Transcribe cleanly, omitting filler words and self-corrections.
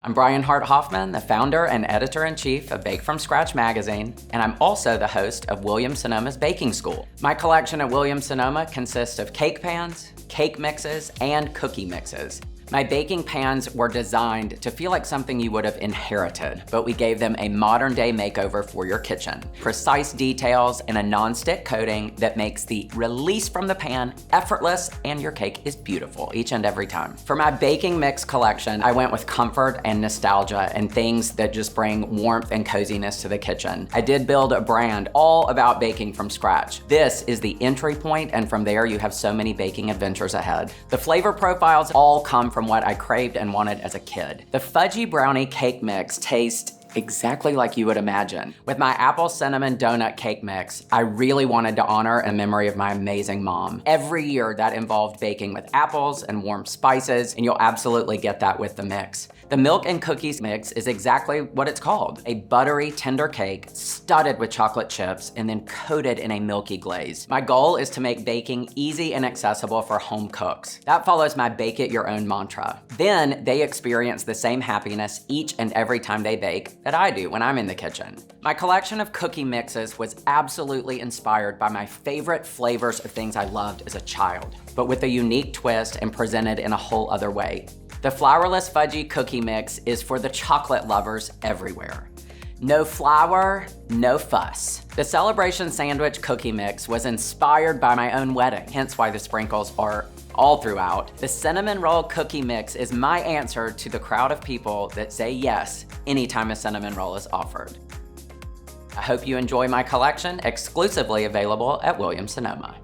I'm Brian Hart Hoffman, the founder and editor-in-chief of Bake From Scratch magazine, and I'm also the host of Williams-Sonoma's Baking School. My collection at Williams-Sonoma consists of cake pans, cake mixes, and cookie mixes. My baking pans were designed to feel like something you would have inherited, but we gave them a modern-day makeover for your kitchen. Precise details and a non-stick coating that makes the release from the pan effortless, and your cake is beautiful each and every time. For my baking mix collection, I went with comfort and nostalgia and things that just bring warmth and coziness to the kitchen. I did build a brand all about baking from scratch. This is the entry point, and from there you have so many baking adventures ahead. The flavor profiles all come from what I craved and wanted as a kid. The fudgy brownie cake mix tastes exactly like you would imagine. With my apple cinnamon donut cake mix, I really wanted to honor a memory of my amazing mom. Every year that involved baking with apples and warm spices, and you'll absolutely get that with the mix. The milk and cookies mix is exactly what it's called, a buttery, tender cake studded with chocolate chips and then coated in a milky glaze. My goal is to make baking easy and accessible for home cooks. That follows my bake it your own mantra. Then they experience the same happiness each and every time they bake that I do when I'm in the kitchen. My collection of cookie mixes was absolutely inspired by my favorite flavors of things I loved as a child, but with a unique twist and presented in a whole other way. The flourless fudgy cookie mix is for the chocolate lovers everywhere. No flour, no fuss. The celebration sandwich cookie mix was inspired by my own wedding, hence why the sprinkles are all throughout. The cinnamon roll cookie mix is my answer to the crowd of people that say yes anytime a cinnamon roll is offered. I hope you enjoy my collection, exclusively available at Williams-Sonoma.